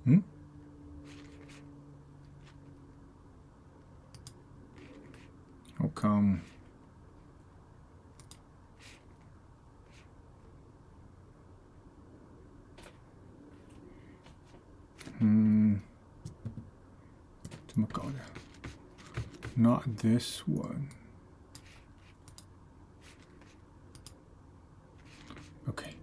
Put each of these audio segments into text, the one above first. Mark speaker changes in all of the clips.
Speaker 1: How come? Not this one. Okay.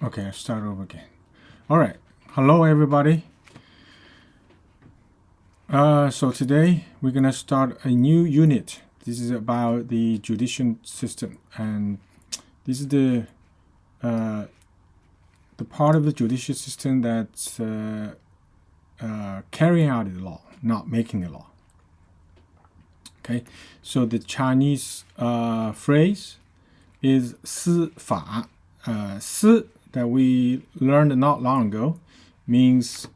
Speaker 1: Okay, I'll start over again. All right. Hello, everybody. So today we're going to start a new unit. This is about the judicial system. And this is the part of the judicial system that's carrying out the law, not making the law. Okay, so the Chinese phrase is 司法. 司 that we learned not long ago means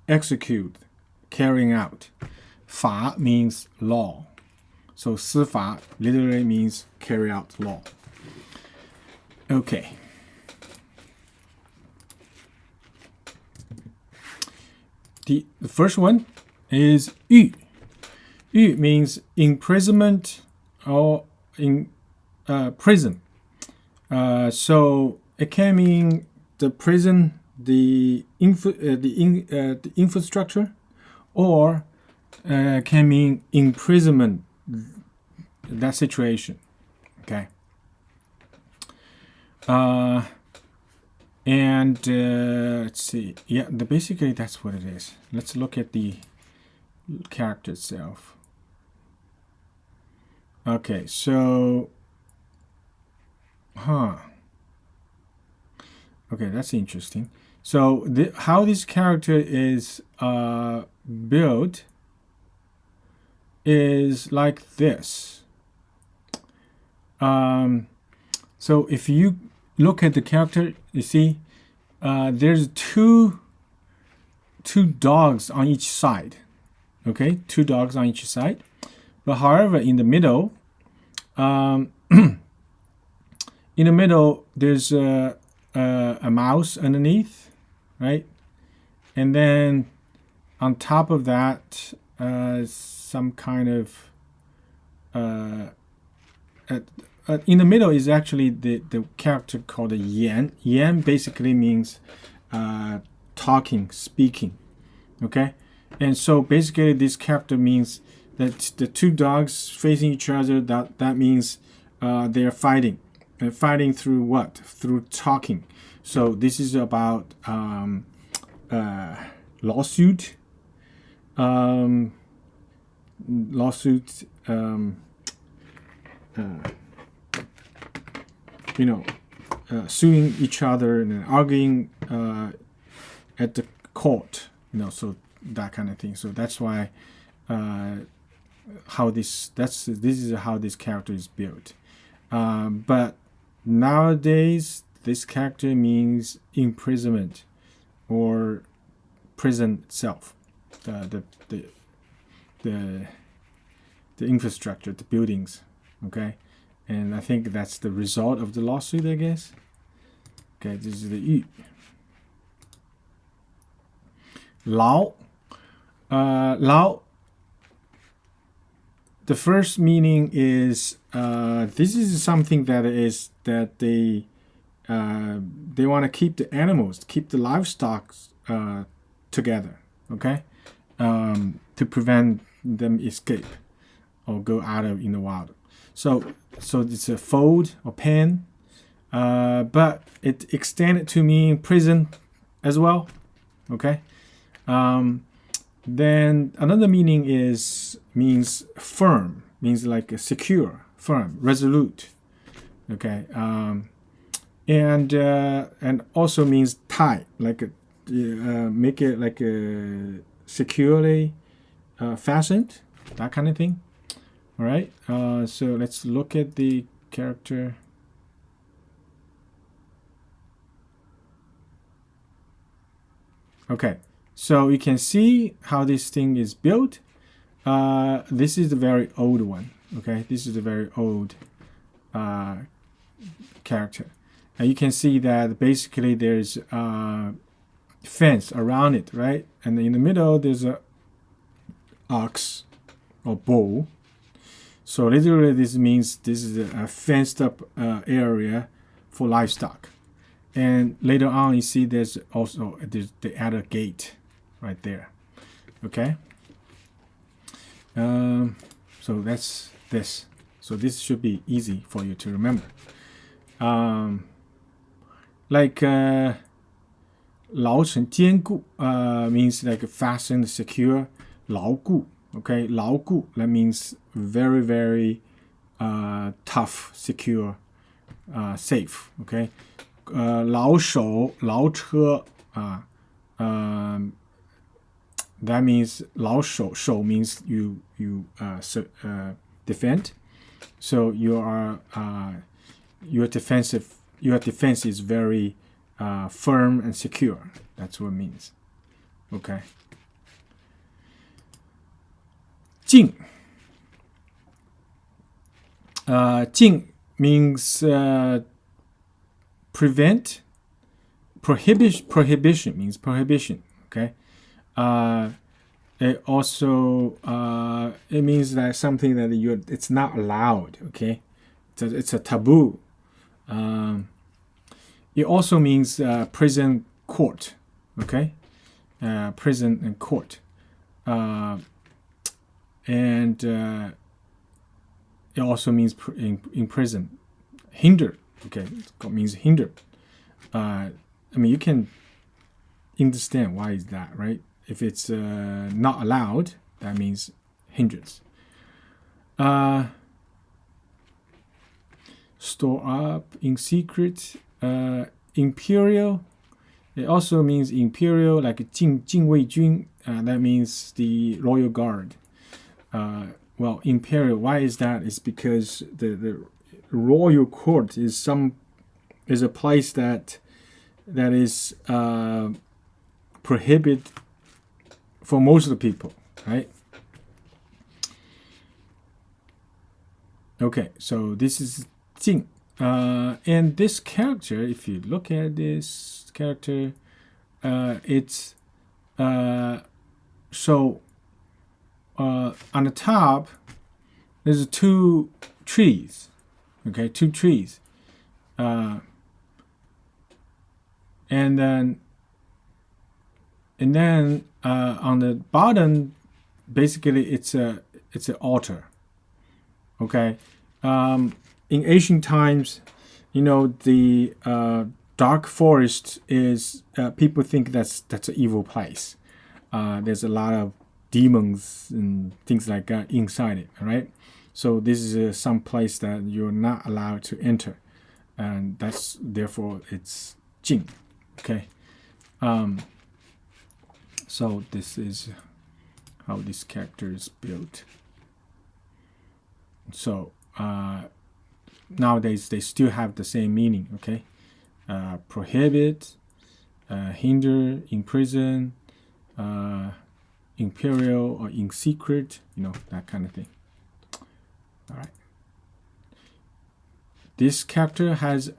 Speaker 1: execute, carrying out. 法 means law. So 司法 literally means carry out law. Okay. The first one is 狱. 狱 means imprisonment or in prison. So it can mean the prison, the infrastructure, or can mean imprisonment, that situation. Okay. Let's see. Yeah, basically that's what it is. Let's look at the character itself. Okay, so okay, that's interesting. So how this character is built is like this. So if you look at the character, you see there's two dogs on each side. Okay, two dogs on each side. But however, in the middle, there's a mouse underneath, right? And then on top of that, some kind of in the middle is actually the character called a yan. Yan basically means talking, speaking. Okay, and so basically this character means that the two dogs facing each other. That means they're fighting. They're fighting through what? Through talking. So this is about lawsuit. Suing each other and arguing at the court. So that kind of thing. So that's why this is how this character is built. But nowadays, this character means imprisonment or prison itself, the infrastructure, the buildings. Okay, and I think that's the result of the lawsuit, I guess. Okay, this is the 狱. 牢. 牢. The first meaning is this is something that they want to keep the animals, keep the livestock together, okay, to prevent them escape or go out in the wild. So it's a fold or pen, but it extended to mean prison as well, okay. Then another meaning means firm, means like a secure, firm, resolute, okay. And also means tie, like make it like securely fastened, that kind of thing. All right. So let's look at the character. Okay. So you can see how this thing is built. This is the very old one. Okay. This is a very old character. And you can see that basically there's a fence around it, right? And in the middle there's a ox or bull. So literally this means this is a fenced up area for livestock. And later on you see they add a gate right there. Okay. So that's this. So this should be easy for you to remember. Like 牢城坚固 means like fastened, secure, 牢固. Okay, 牢固 that means very, very tough, secure, safe. Okay, 牢手牢车 that means 牢手 means you defend. So your defense is very firm and secure. That's what it means. Okay. 禁 禁 means prevent. Prohibition means prohibition. Okay. It also it means that something that it's not allowed. Okay. It's a taboo. It also means prison, court. Okay. Prison and court. And it also means in prison. Hinder. Okay. It means hinder. I mean, you can understand why is that, right? If it's not allowed, that means hindrance. Store up in secret. Imperial. It also means imperial, like 禁卫军. That means the royal guard. Well, imperial. Why is that? It's because the royal court is a place that is prohibited for most of the people, right? Okay, so this is 禁. And this character, if you look at this character, it's so on the top there's two trees. Okay, two trees. And then on the bottom, basically it's an altar. Okay. In ancient times, the dark forest is people think that's an evil place. There's a lot of demons and things like that inside it. Right. So this is some place that you're not allowed to enter, and therefore it's 禁. Okay. So this is how this character is built. So nowadays they still have the same meaning. Okay. Prohibit, hinder, imprison, imperial or in secret, that kind of thing. All right. This character has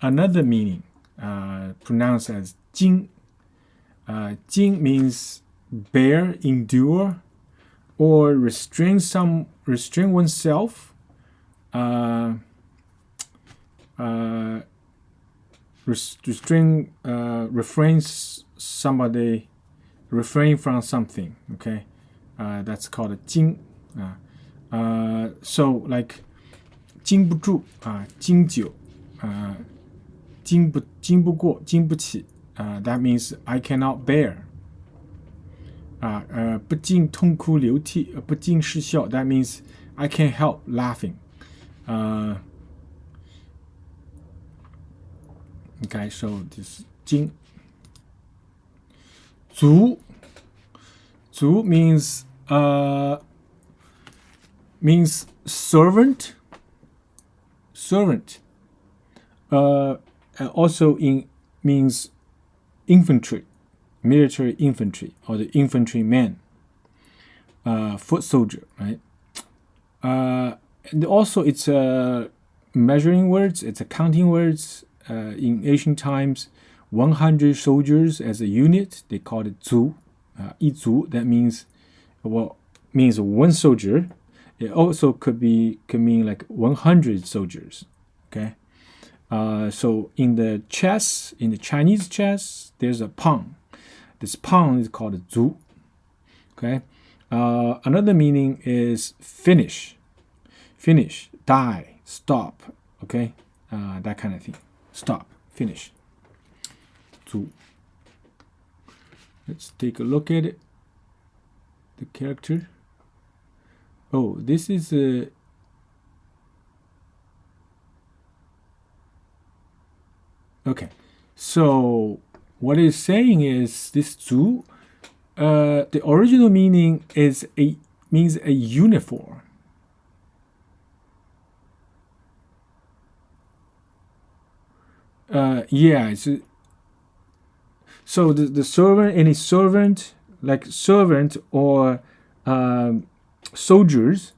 Speaker 1: another meaning, pronounced as 经. 经 means bear, endure, or restrain oneself. Refrain from something. Okay, that's called a 经. So like 经不住 经久 经不过 经不起 that means I cannot bear. 不禁痛哭流涕 不禁失笑 that means I can't help laughing. Okay, so this 经.族means servant. Also means infantry, military infantry, or the infantryman, foot soldier, right? And also it's a measuring words, it's a counting words. In ancient times, 100 soldiers as a unit, they called it 族. 一族, that means one soldier. It also could mean like 100 soldiers. Okay. So in the Chinese chess, there's a pawn. This pawn is called a 族. Okay. Another meaning is finish, die, stop. Okay. That kind of thing. Stop, finish. 族. Let's take a look at it. The character. Oh, this is a okay. So what it's saying is this 族, the original meaning means a uniform. Yeah, so the servant, any servant, like servant or soldiers,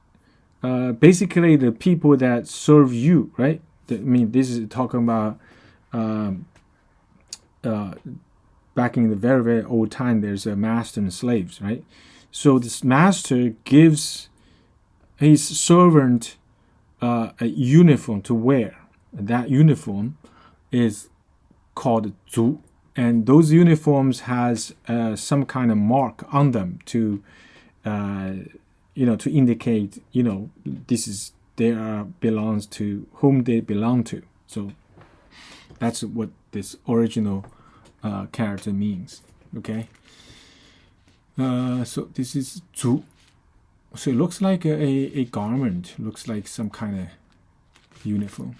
Speaker 1: basically the people that serve you, right? I mean, this is talking about back in the very, very old time, there's a master and slaves, right? So this master gives his servant a uniform to wear. That uniform is called 族, and those uniforms has some kind of mark on them to to indicate this is belongs to whom they belong to. So that's what this original character means. Okay. So this is 族. So it looks like a garment, looks like some kind of uniform.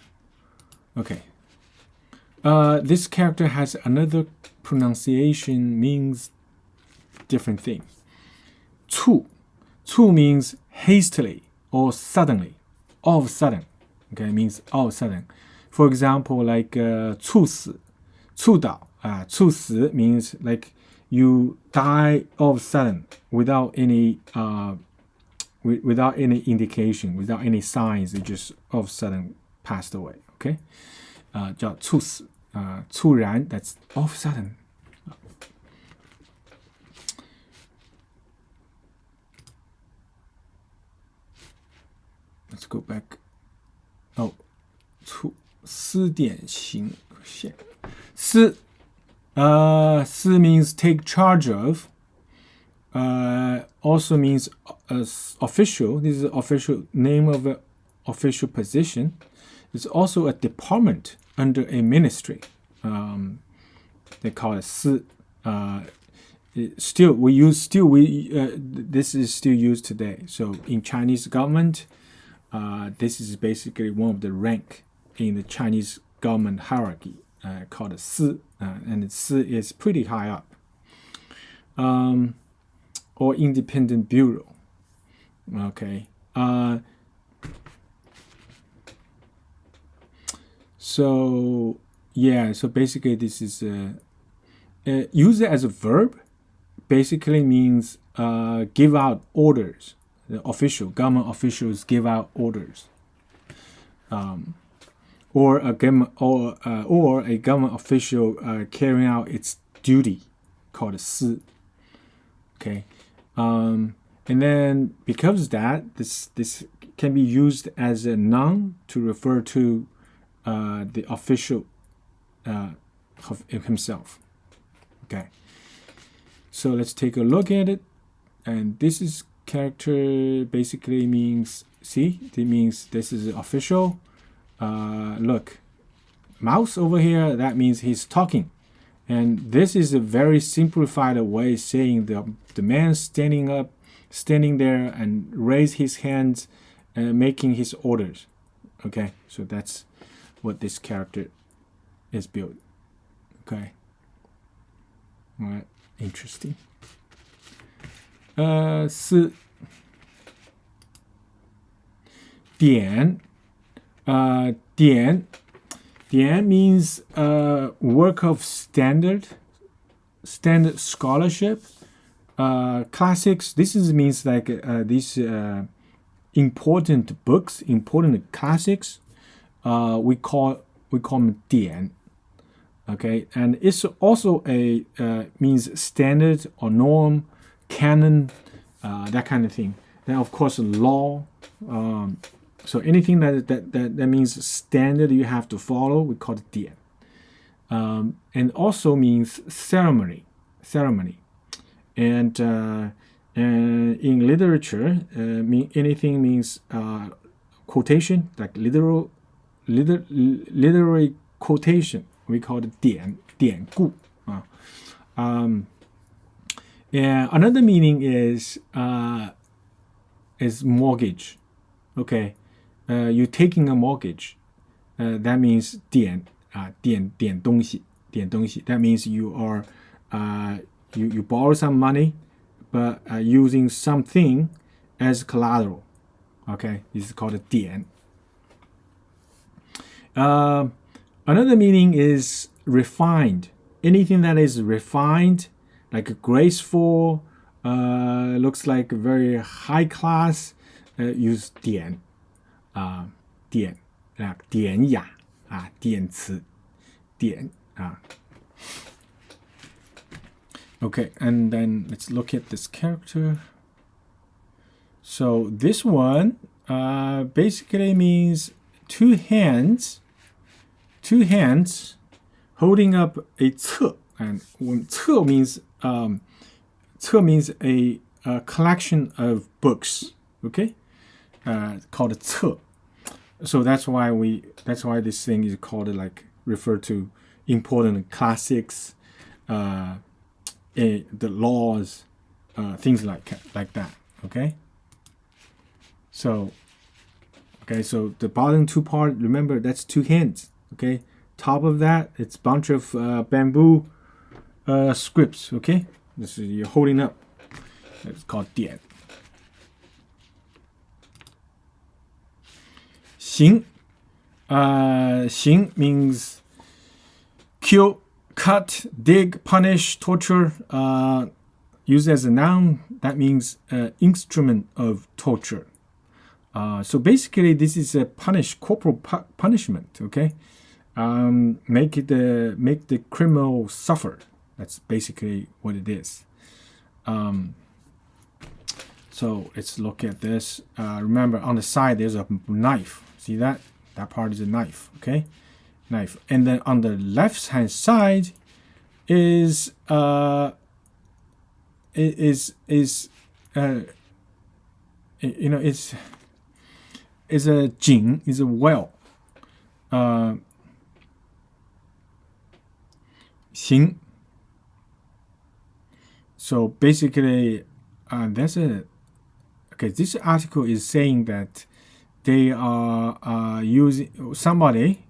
Speaker 1: Okay. This character has another pronunciation, means different thing. 猝 means hastily or suddenly, all of a sudden. Okay, means all of a sudden. For example, like 猝死, 猝倒, 猝死 means like you die all of a sudden without any indication, without any signs. You just all of a sudden passed away. Okay. 叫猝死, 猝然, that's all of a sudden. Let's go back. Oh, 思点行线. 思 means take charge of. Also means official. This is the official name of an official position. It's also a department under a ministry. They call it 司. This is still used today. So in Chinese government, this is basically one of the rank in the Chinese government hierarchy, called a 司, and the 司 is pretty high up. Or independent bureau. Okay. So yeah, so basically this is use it as a verb. Basically means give out orders. The government officials give out orders. Or a government official carrying out its duty, called a 司. Okay. And then because of that, this can be used as a noun to refer to the official himself. Okay. So let's take a look at it. And this is character basically means, see, it means this is official. Look, mouse over here, that means he's talking. And this is a very simplified way of saying the man standing there and raise his hands and making his orders. Okay, so that's what this character is built. Okay. Right, interesting. 4点 点 means work of standard scholarship. Classics, means like these important books, important classics. We call them 点. Okay, and it's also a means standard or norm, canon, that kind of thing. Then of course law. So anything that means standard you have to follow, we call it 典. And also means ceremony. And in literature, anything means quotation, like literary quotation. We call it 典故. And another meaning is mortgage. Okay, you're taking a mortgage. That means 点东西. That means you are you borrow some money, but using something as collateral. Okay, this is called a 点. Another meaning is refined. Anything that is refined, like graceful, looks like very high class, use 典. 典雅 典词 典 Okay, and then let's look at this character. So this one basically means two hands holding up a 册. And when 册means 册means a collection of books. Okay, called 册. So that's why this thing is called, like, refer to important classics, the laws, things like that. Okay. So the bottom two part, remember, that's two hands. Okay. Top of that, it's a bunch of bamboo scripts. Okay. This is you're holding up. It's called 典. 刑 刑 means kill, cut, dig, punish, torture. Used as a noun, that means instrument of torture. So basically, this is a corporal punishment. Okay, make the criminal suffer. That's basically what it is. So let's look at this. Remember, on the side there's a knife. See that? That part is a knife. Okay, knife. And then on the left hand side is a井, is a well. 刑. So basically, this article is saying that they are using somebody,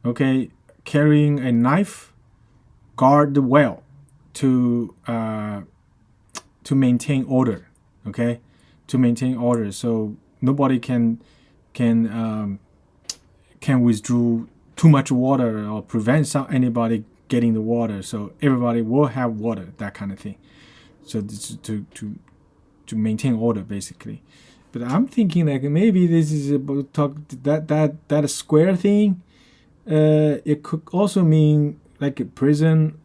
Speaker 1: okay, carrying a knife, guard the well to maintain order. Okay, to maintain order, so nobody can withdraw too much water or prevent anybody getting the water. So everybody will have water, that kind of thing. So this is to maintain order, basically. But I'm thinking, like, maybe this is about that square thing. It could also mean like a prison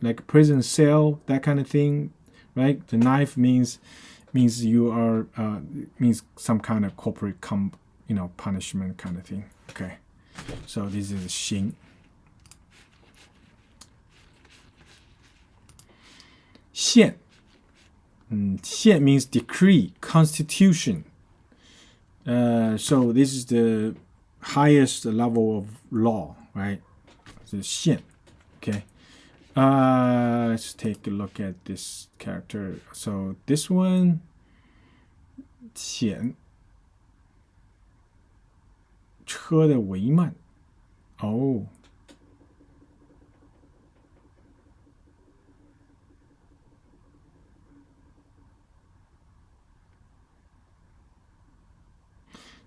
Speaker 1: cell, that kind of thing, right? The knife means you are means some kind of corporate punishment kind of thing. Okay, so this is 刑. 宪. 宪 means decree, constitution. So this is the highest level of law, right? So 宪. Okay. Let's take a look at this character. So this one, 显. 车的帷幔. Oh.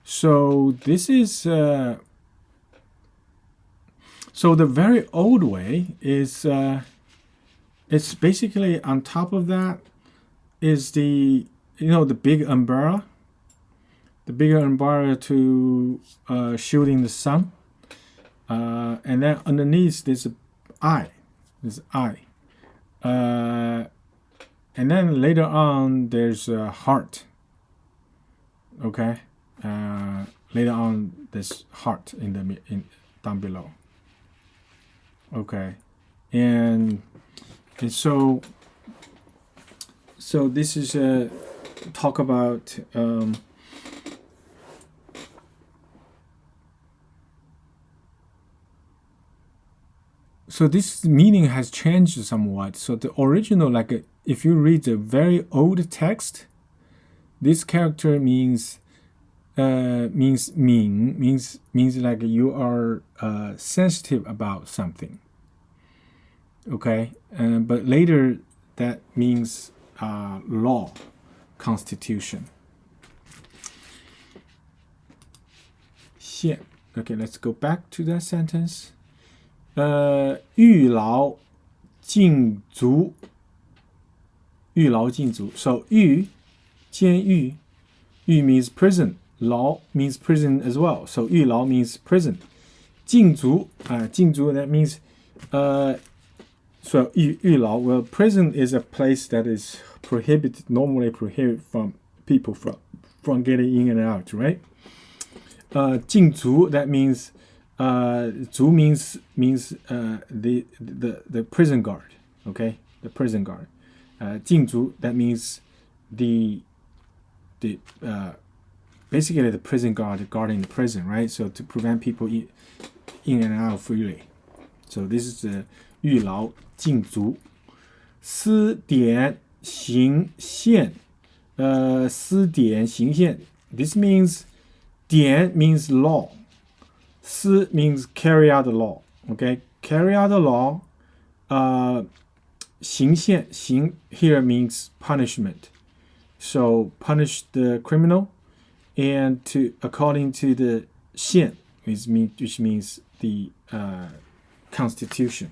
Speaker 1: So this is so the very old way is it's basically on top of that is the the big umbrella, the bigger umbrella to shielding the sun, and then underneath there's an eye, and then later on there's a heart. Okay, later on there's heart down below. Okay, and so this is talk about so this meaning has changed somewhat. So the original, like if you read the very old text, this character means like you are sensitive about something. Okay, but later that means law, constitution. 宪. Okay, let's go back to that sentence. 狱牢禁足. 狱牢禁足. So 狱, 监狱, 狱 means prison. 牢 means prison as well. So 狱牢 means prison. 禁足, 禁足 that means so 狱牢, well, prison is a place that is normally prohibited from people from getting in and out, right? 禁足, that means 足 means the prison guard, okay? The prison guard. 禁足, that means the basically the prison guard guarding the prison, right? So to prevent people in and out freely. So this is the 狱牢禁足. 司典行宪. 司典行宪. This means 典 means law. 司 means carry out the law. Okay, carry out the law. 行宪, 行 here means punishment. So punish the criminal, and according to the 宪, which means the constitution.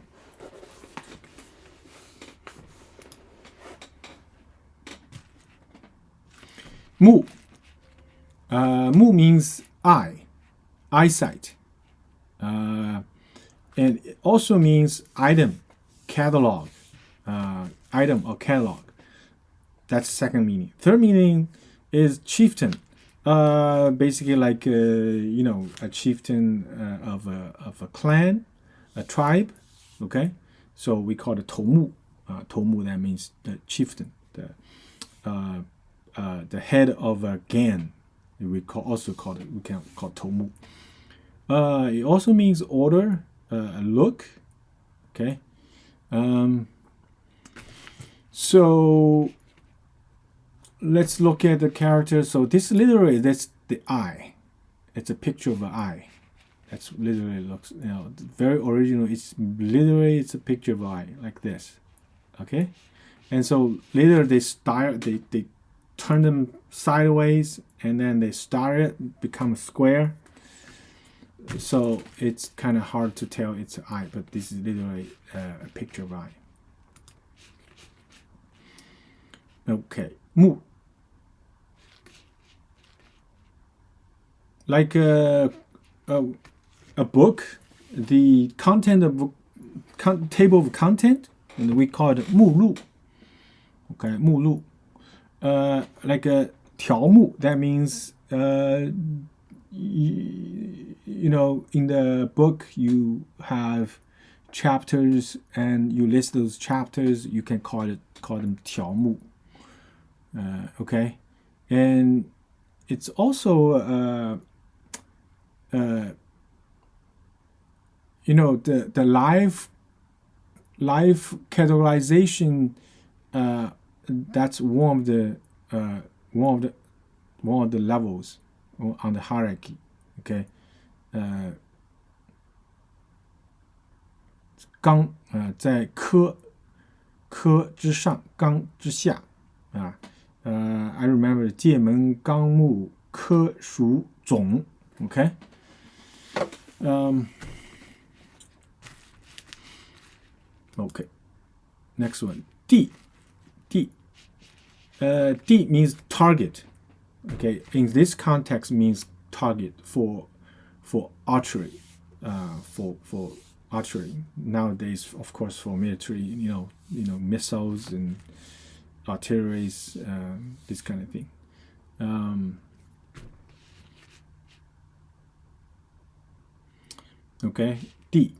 Speaker 1: Mu. Mu means eyesight. And it also means item, catalog, item or catalog. That's the second meaning. Third meaning is chieftain. Basically like a chieftain of a clan, a tribe. Okay, so we call it 头目. 头目, that means the chieftain, the head of a gang. We can call 头目. It also means order, look. Okay. So let's look at the character. So this literally, that's the eye. It's a picture of an eye. That's literally looks, very original. It's a picture of an eye like this. Okay. And so later they turn them sideways, and then they become a square. So it's kind of hard to tell it's an eye, but this is literally a picture of eye. Okay, 目. Like a book, the content of table of content, and we call it 目录. Okay, 目录. Like a 条目, that means in the book you have chapters and you list those chapters. You can call them 条目. Okay, and it's also the live categorization. That's one of the levels on the hierarchy. Okay, 纲在科之上，纲之下啊。I remember 界门纲目科属种 okay okay next one 地 D means target. Okay, in this context means target for archery, for archery. Nowadays, of course, for military, missiles and artilleries, this kind of thing. Okay, D.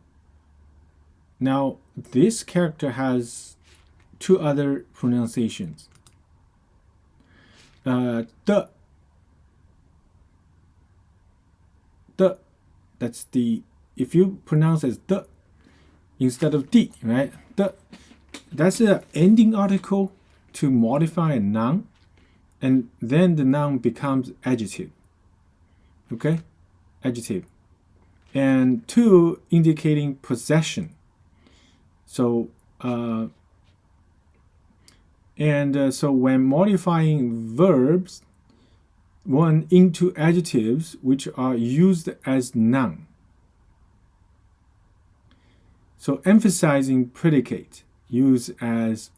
Speaker 1: Now this character has two other pronunciations. The, that's the, if you pronounce as the instead of the, right? The, that's an ending article to modify a noun, and then the noun becomes adjective. Okay, adjective. And two, indicating possession. So so when modifying verbs, one into adjectives which are used as noun. So emphasizing predicate used as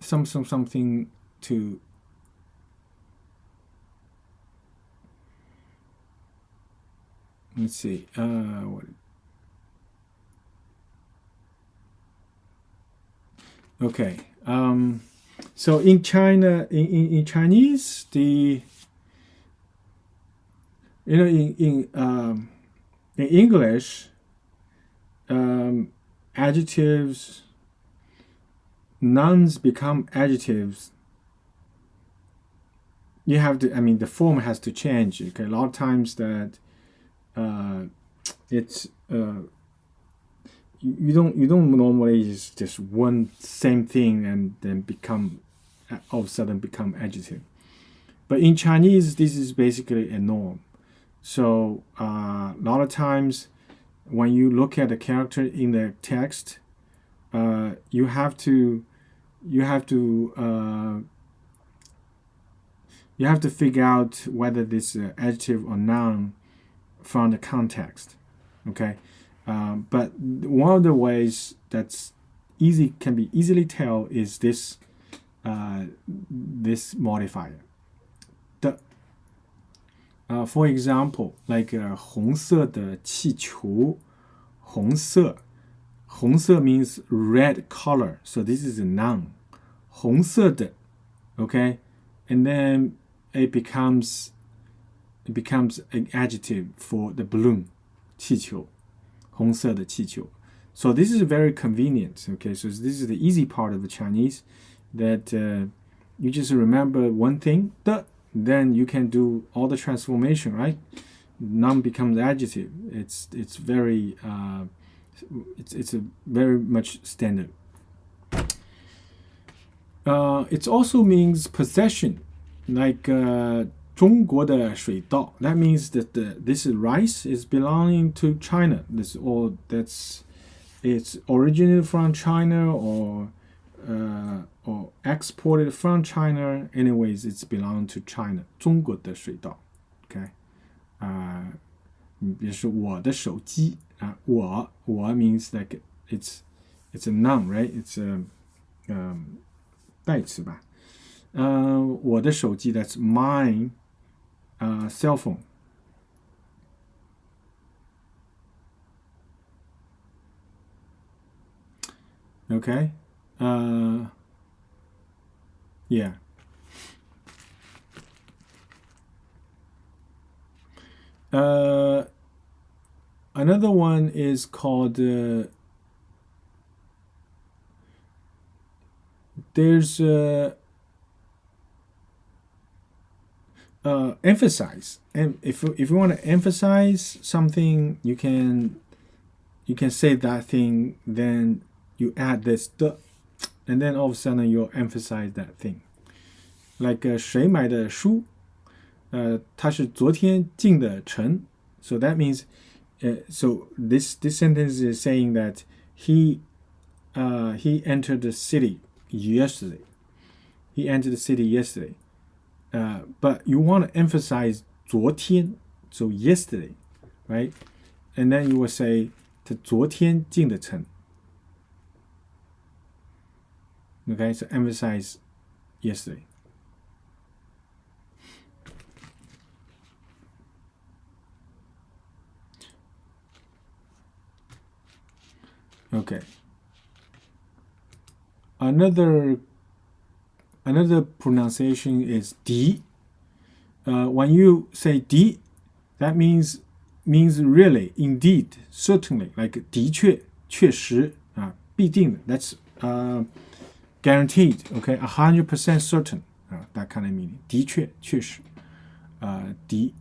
Speaker 1: something to let's see what. Okay, so in China, in Chinese, the in English, adjectives, nouns become adjectives. You have to, the form has to change. Okay, a lot of times that it's you don't normally just one same thing and then become all of a sudden become adjective. But in Chinese, this is basically a norm. So a lot of times when you look at the character in the text, you have to figure out whether this is adjective or noun from the context. Okay. But one of the ways that's can be easily tell is this this modifier. The for example, like 红色的气球，红色means red color, so this is a noun. 红色的 okay, and then it becomes an adjective for the balloon, 气球。红色的气球. So this is very convenient. Okay, so this is the easy part of the Chinese, that you just remember one thing, then you can do all the transformation, right? Noun becomes adjective. It's very it's a very much standard. It also means possession, like 中国的水稻. That means that this rice is belonging to China. It's originated from China or exported from China. Anyways, it's belonging to China. 中国的水稻. Okay. 比如说我的手机我 means like it's a noun, right? It's a 代词吧. 我的手机, that's mine. Cell phone. Okay. Yeah. Another one is called there's emphasize, and if you want to emphasize something, you can say that thing, then you add this the, and then all of a sudden you'll emphasize that thing. Like 谁买的书他是昨天进的城. So that means so this sentence is saying that he entered the city yesterday. he entered the city yesterday. But you want to emphasize 昨天, so yesterday, right? And then you will say 他昨天进的城. Okay, so emphasize yesterday. Okay. Another pronunciation is 的. When you say 的, that means really, indeed, certainly, like 的确, 确实, 必定, that's guaranteed, okay, 100% certain, that kind of meaning. 的确, 确实, 的.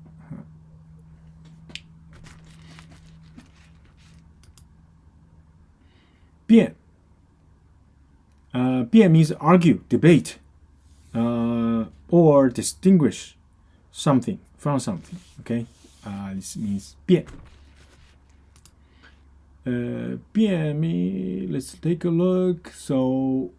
Speaker 1: 辩. 辩 means argue, debate, or distinguish something from something. Okay, this means 辩. 辩 me. Let's take a look. So.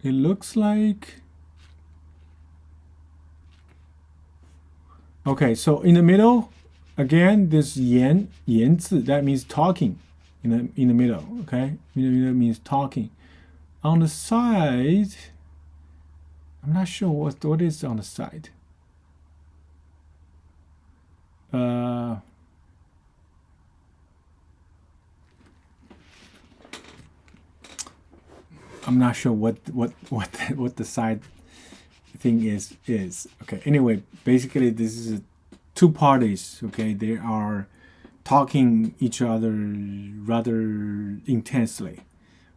Speaker 1: It looks like. Okay, so in the middle, again, this 言字, that means talking in the middle, okay? In the middle means talking. On the side, I'm not sure what is on the side. I'm not sure what the side thing is. Okay, anyway, basically this is two parties, okay? They are talking each other rather intensely.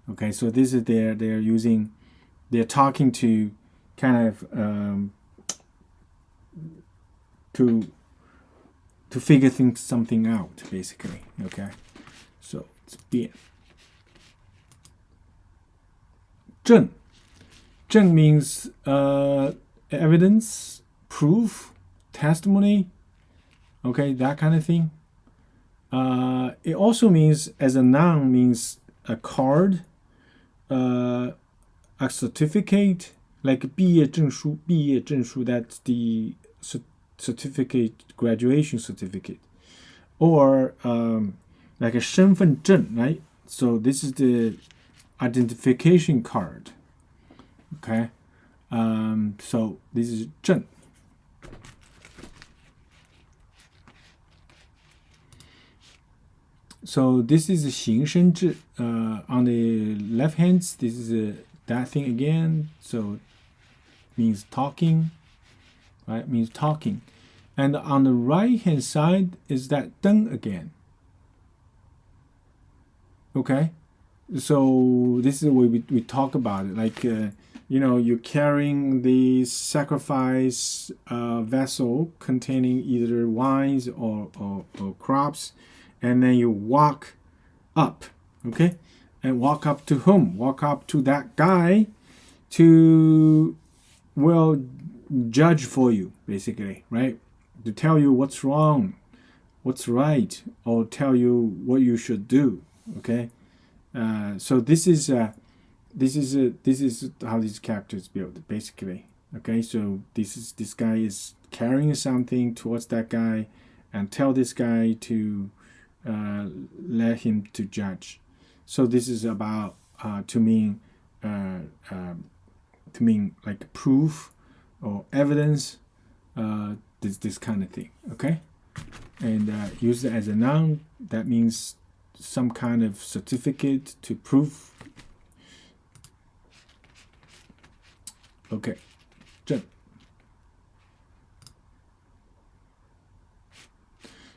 Speaker 1: Okay, so this is they're talking to kind of to figure something out, basically. Okay, so it's 辩. 证. 证 means evidence, proof, testimony, okay, that kind of thing. It also means, as a noun, means a card, a certificate, like 毕业证书, 毕业证书, that's the certificate, graduation certificate. Or like a 身份证, right? So this is the identification card. Okay, so this is 证. So this is 形声字. On the left hand, this is that thing again. So means talking, right? Means talking. And on the right hand side is that 灯 again. Okay, so this is what we talk about it. Like you're carrying the sacrifice vessel containing either wines or crops, and then you walk up, okay? And walk up to whom? Walk up to that guy to, well, judge for you, basically, right? To tell you what's wrong, what's right, or tell you what you should do, okay? So this is how these characters build, basically. Okay, so this guy is carrying something towards that guy, and tell this guy to let him to judge. So this is about to mean like proof or evidence, this kind of thing. Okay, and use it as a noun. That means some kind of certificate to prove. Okay, 证.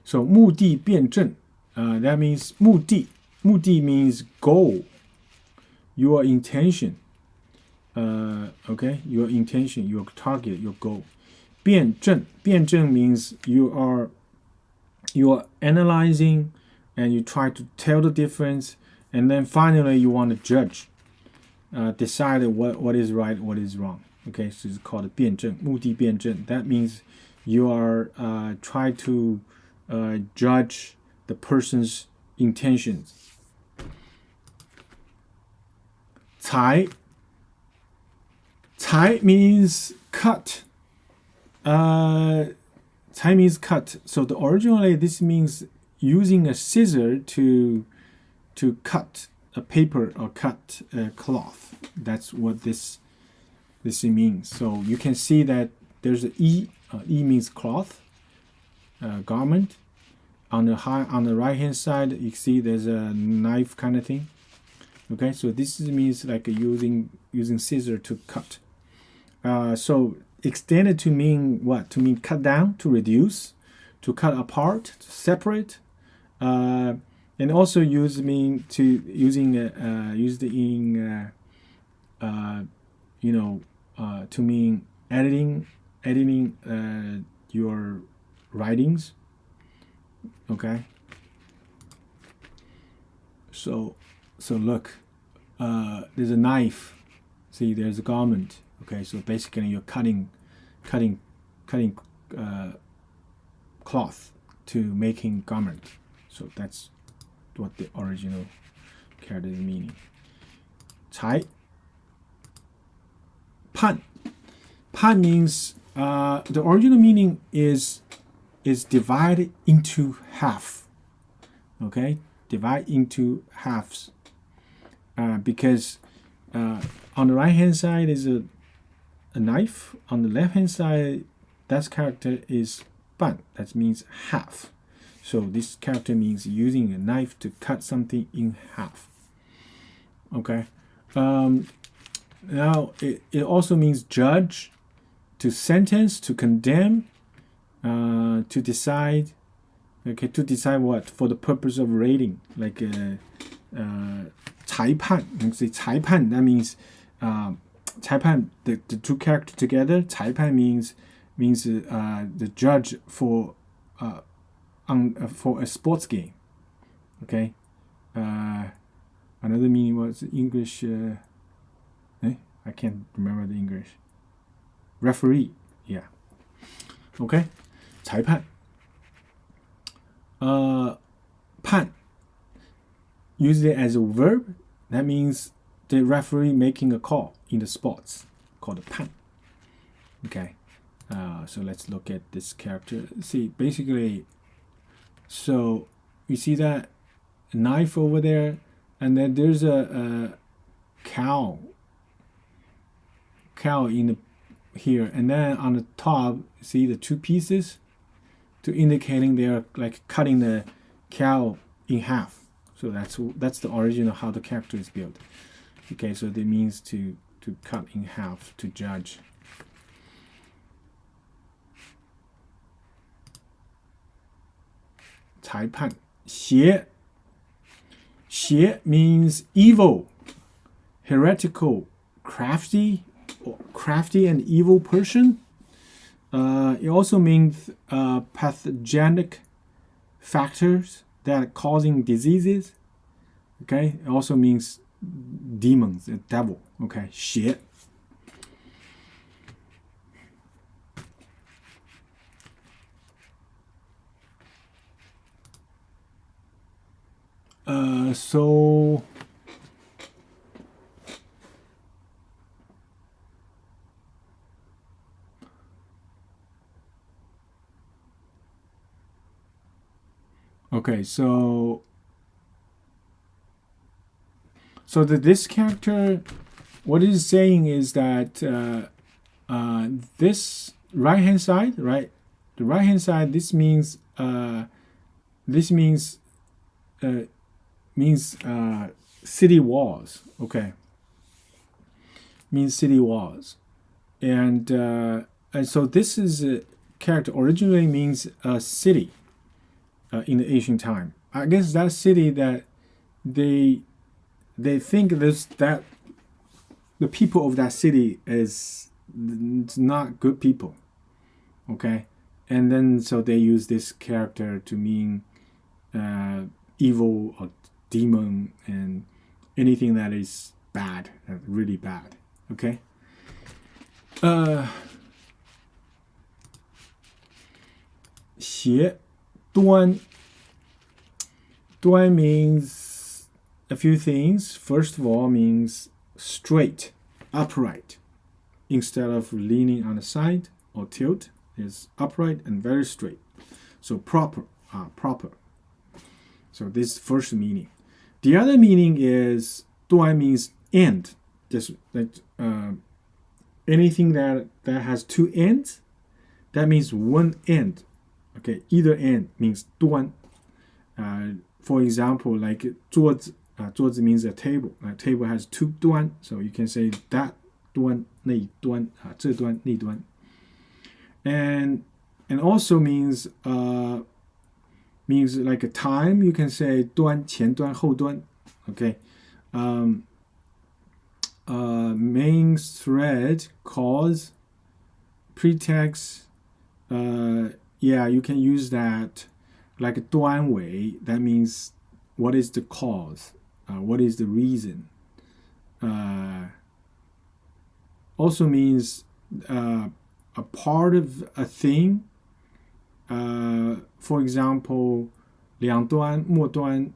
Speaker 1: So 目的辩证, that means 目的. 目的 means goal, your intention. Okay, your intention, your target, your goal. 辩证. 辩证 means you are analyzing and you try to tell the difference, and then finally you want to judge, decide what is right, what is wrong. Okay, so it's called 辩证, 目的辩证. That means you are try to judge the person's intentions. 裁 means cut. 裁 means cut. So originally this means using a scissor to cut a paper or cut a cloth. That's what this means. So you can see that there's an E. E means cloth, garment. On the right hand side, you see there's a knife kind of thing. Okay, so this means like using scissor to cut. So extended to mean what? To mean cut down, to reduce, to cut apart, to separate, and also used in to mean editing your writings. Okay. So look, there's a knife. See, there's a garment. Okay, so basically you're cutting cloth to making garment. So that's what the original character is meaning. 裁 判 means the original meaning is divided into half. Okay, divide into halves. Because on the right hand side is a knife. On the left hand side, that character is 半. That means half. So this character means using a knife to cut something in half. Okay. Now it also means judge, to sentence, to condemn, to decide. Okay, to decide what? For the purpose of rating, like 裁判. You say 裁判, that means 裁判, the two characters together. 裁判means the judge for a sports game. Okay. Another meaning was English. I can't remember the English. Referee. Yeah. Okay. 裁判. 判 use it as a verb. That means the referee making a call in the sports, called a 判. Okay. So let's look at this character. See, basically, so you see that knife over there, and then there's a cow in here, and then on the top, see the two pieces, to indicating they're like cutting the cow in half. So that's the origin of how the character is built. Okay, so that means to cut in half, to judge. 裁判 邪 means evil, heretical, crafty and evil person. It also means pathogenic factors that are causing diseases. Okay, it also means demons, the devil. Okay, 邪. So okay, so this character, what it is saying is that this right hand side, right? The right hand side, this means city walls. Okay, means city walls, and so this is a character originally means a city in the ancient time. I guess that city that they think that the people of that city is not good people. Okay, and then so they use this character to mean evil or demon and anything that is bad, really bad. Okay. 斜端 端 means a few things. First of all, means straight, upright. Instead of leaning on the side or tilt, it's upright and very straight. So proper, proper. So this first meaning. The other meaning is 端 means end. Just like anything that has two ends, that means one end. Okay, either end means 端. For example, like 桌子, 桌子 means a table. A table has two 端, so you can say that 端那一端, 这端那端. And also means like a time. You can say 端前端后端. Okay. Main thread, cause, pretext. Yeah, you can use that like 端尾. That means what is the cause? What is the reason? Also means a part of a thing. For example, 两端末端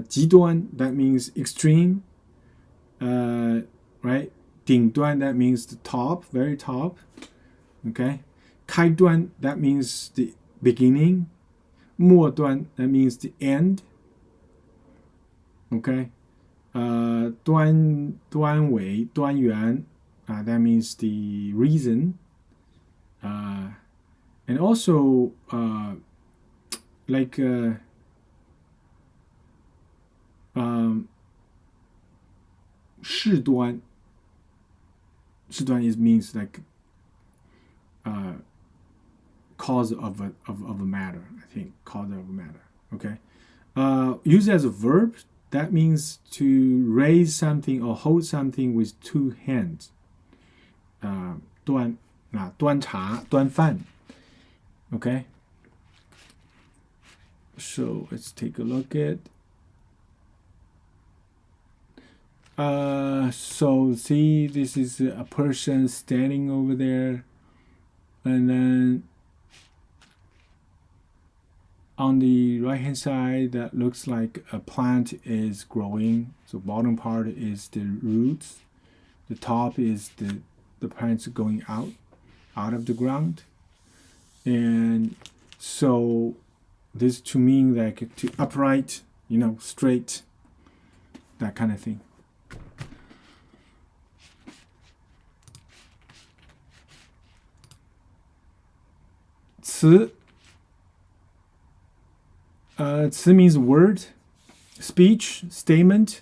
Speaker 1: 极端, that means extreme. Right? 顶端, that means the top, very top. Okay? 开端, that means the beginning. 末端, that means the end. Okay? 端尾, 端源, that means the reason. And also like 事端 is means like cause of a matter. I think cause of a matter. Okay. Used as a verb, that means to raise something or hold something with two hands. 端茶端饭. Okay. So let's take a look at. So see, this is a person standing over there, and then on the right hand side, that looks like a plant is growing. So bottom part is the roots, the top is the plants going out of the ground. And so this to mean like to upright, straight, that kind of thing. 词 词 means word, speech, statement.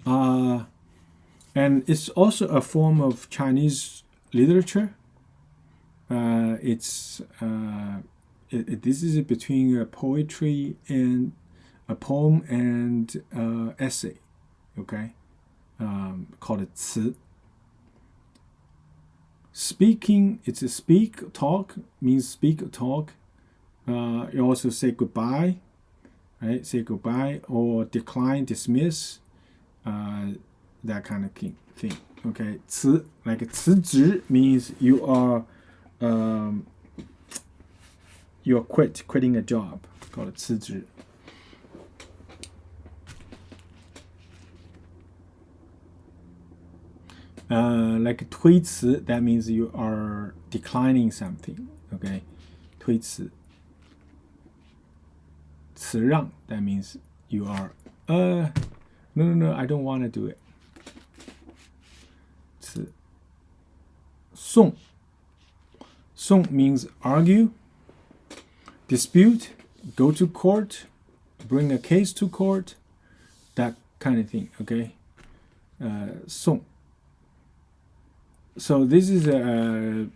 Speaker 1: And it's also a form of Chinese literature. This is between a poetry and a poem and essay. Okay, called it 词. Speaking, it's a speak, talk, means speak or talk. You also say goodbye, right? Say goodbye or decline, dismiss, that kind of thing. Okay, 辞 like 辞职 means you're quitting a job, called 辞职. Like 推辞, that means you are declining something. Okay, 推辞. 辞让, that means you are no, I don't want to do it. 辞. 讼 means argue, dispute, go to court, bring a case to court, that kind of thing. Okay, 讼. So this is a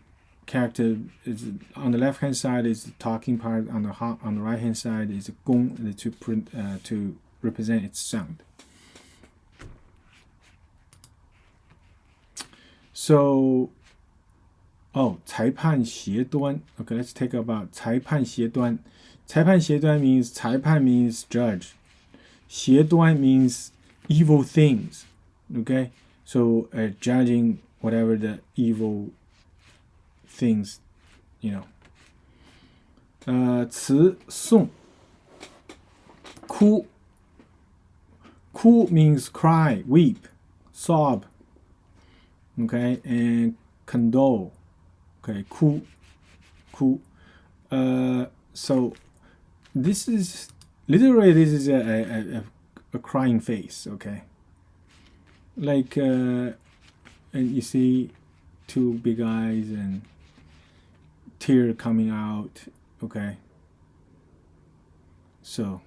Speaker 1: character. Is on the left hand side is the talking part. On the right hand side is 公 to represent its sound. So, 裁判协端. Okay, let's take about 裁判协端. 裁判协端 means 裁判 means judge. 协端 means evil things. Okay, so judging whatever the evil things, 词颂，哭，哭 means cry, weep, sob. Okay, and condole. Okay, 哭，哭. So this is literally this is a crying face. Okay, like and you see two big eyes and tear coming out. Okay, so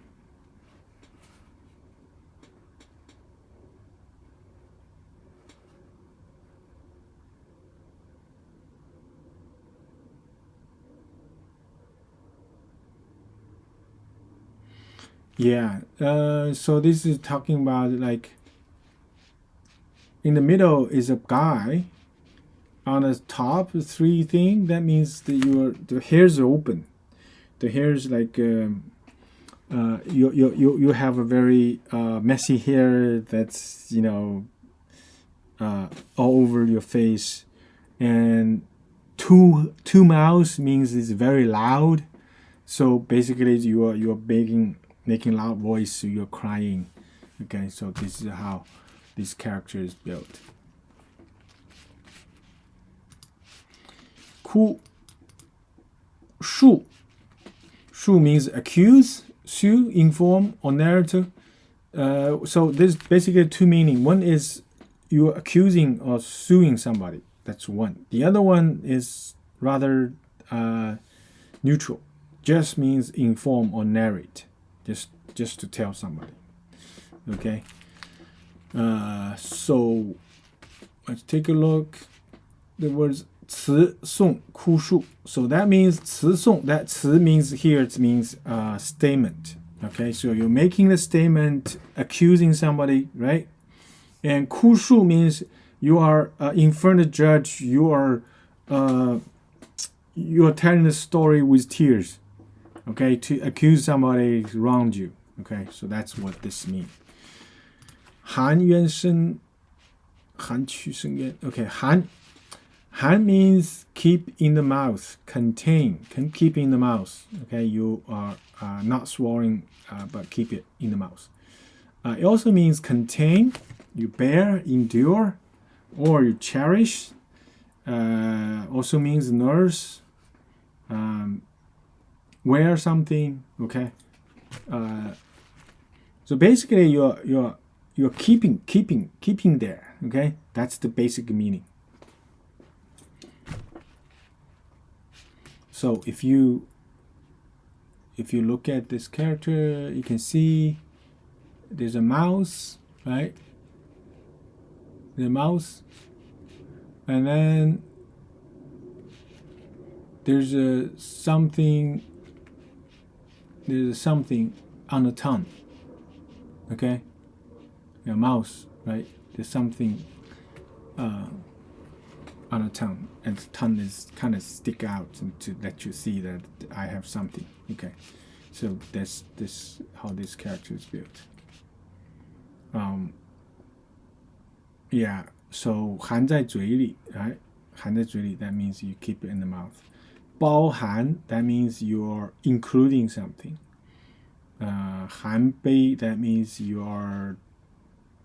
Speaker 1: yeah, so this is talking about like in the middle is a guy. On the top three thing, that means that the hairs are open. The hairs like you have a very messy hair that's all over your face, and two mouths means it's very loud. So basically, you're making loud voice. So you're crying. Okay, so this is how this character is built. 哭，述 means accuse, sue, inform, or narrative. So there's basically two meaning. One is you're accusing or suing somebody. That's one. The other one is rather neutral. Just means inform or narrate. Just to tell somebody. Okay. So let's take a look. The words 词颂哭述. So that means 词颂. That 词 means here it means statement. Okay, so you're making the statement accusing somebody, right? And 哭述 means you are in front of the judge. You are telling the story with tears. Okay, to accuse somebody wronged you. Okay, so that's what this means. 含冤声，含屈声冤. Okay, 含 means keep in the mouth, contain, can keep in the mouth. Okay, you are not swallowing, but keep it in the mouth. It also means contain, you bear, endure, or you cherish. Also means nurse, wear something. Okay, so basically you're keeping there. Okay, that's the basic meaning. So if you look at this character, you can see there's a mouse, right? The mouse, and then there's something on the tongue. Okay, a mouse, right? There's something on the tongue, and the tongue is kind of stick out to let you see that I have something. Okay, so that's how this character is built. Yeah, so 含在嘴里, right? 含在嘴里, that means you keep it in the mouth. 包含, that means you're including something. 含悲, that means you are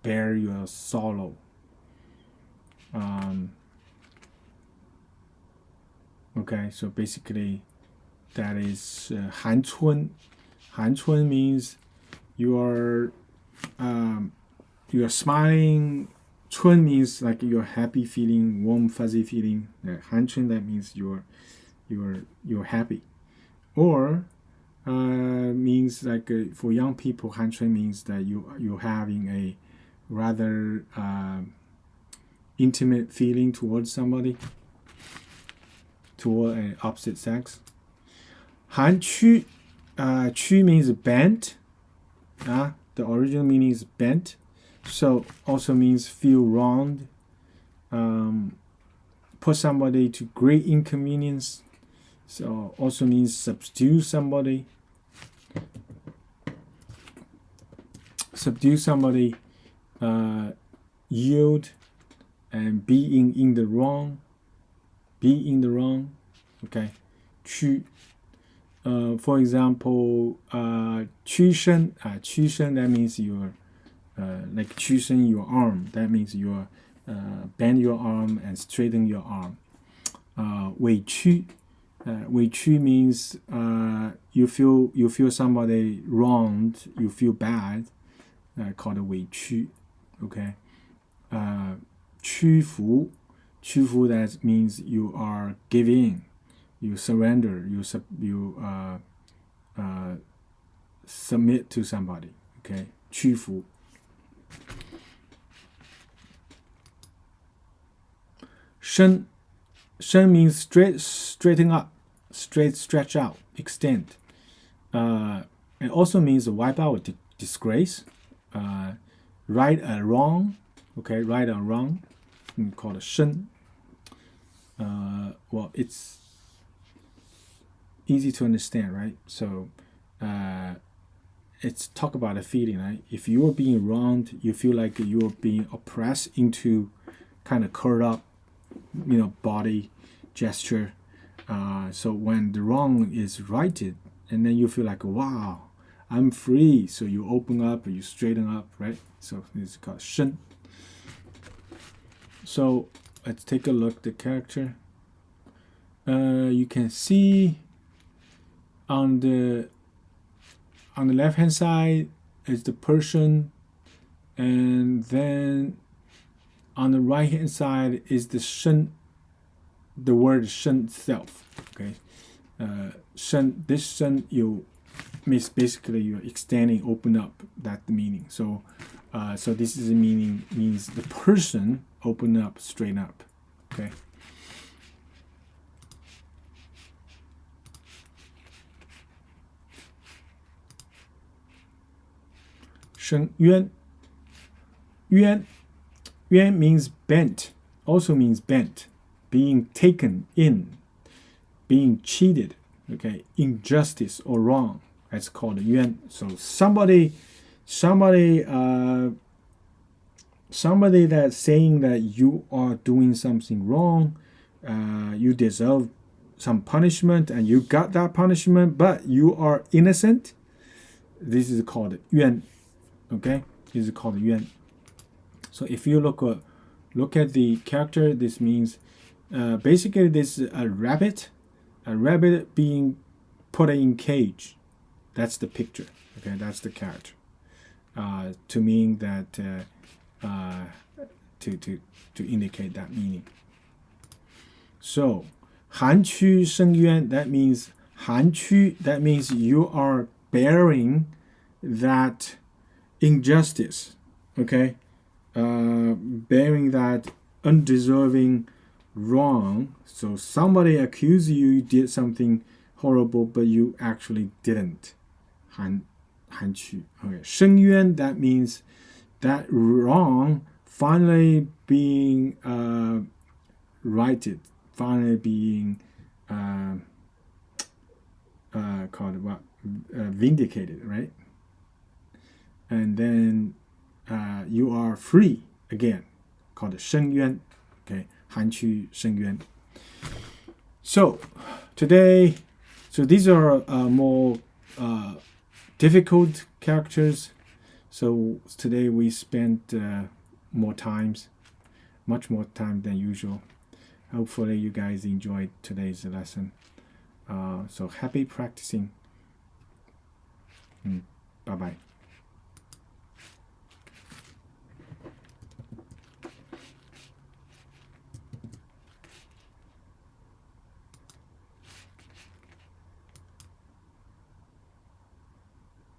Speaker 1: bear your sorrow. Okay, so basically that is 含春. 含春 means you're smiling. 春 means like you're happy feeling, warm fuzzy feeling. 含春, that means you're happy. Or means like for young people, 含春 means that you're having a rather intimate feeling towards somebody, toward an opposite sex. 含屈, 屈 means bent. The original meaning is bent, so also means feel wronged, put somebody to great inconvenience. So also means subdue somebody. Subdue somebody, yield, and being in the wrong. Be in the wrong. Okay, 屈. For example, 屈伸, 屈伸 that means you're like 屈伸 your arm. That means you're bend your arm and straighten your arm. 委屈, 委屈 means you feel somebody wronged, you feel bad, called 委屈. Okay. 屈服, 屈服 that means you are giving, you surrender, you submit to somebody. Okay. 屈服. Shen means straighten up, stretch out, extend. It also means wipe out disgrace, right or wrong. Okay, right or wrong, called a shen. Well, it's easy to understand, right? So it's talk about a feeling, right? If you are being wronged, you feel like you are being oppressed into kind of curled up, body gesture. So when the wrong is righted, and then you feel like, wow, I'm free. So you open up, or you straighten up, right? So it's called shen. So let's take a look at the character. You can see on the left hand side is the person, and then on the right hand side is the shen, the word shen itself. Okay, shen, this shen you means basically you're extending, open up, that the meaning. So so this is the meaning, means the person open up, straighten up. Okay. 伸冤, 冤 means bent, also means bent, being taken in, being cheated. Okay, injustice or wrong. That's called 冤. So somebody that's saying that you are doing something wrong, you deserve some punishment, and you got that punishment, but you are innocent. This is called 冤. Okay, this is called 冤. So if you look at the character, this means basically this is a rabbit being put in cage. That's the picture. Okay, that's the character. To mean that to indicate that meaning. So 含屈伸冤, that means 含屈, that means you are bearing that injustice. Okay, bearing that undeserving wrong. So somebody accused you did something horrible, but you actually didn't. 含屈. Okay, 伸冤, that means that wrong finally being righted, finally being called what? Vindicated, right? And then you are free again, called 伸冤. Okay, 含屈伸冤. So today, so these are more difficult characters. So today we spent much more time than usual. Hopefully you guys enjoyed today's lesson. So happy practicing. Bye-bye.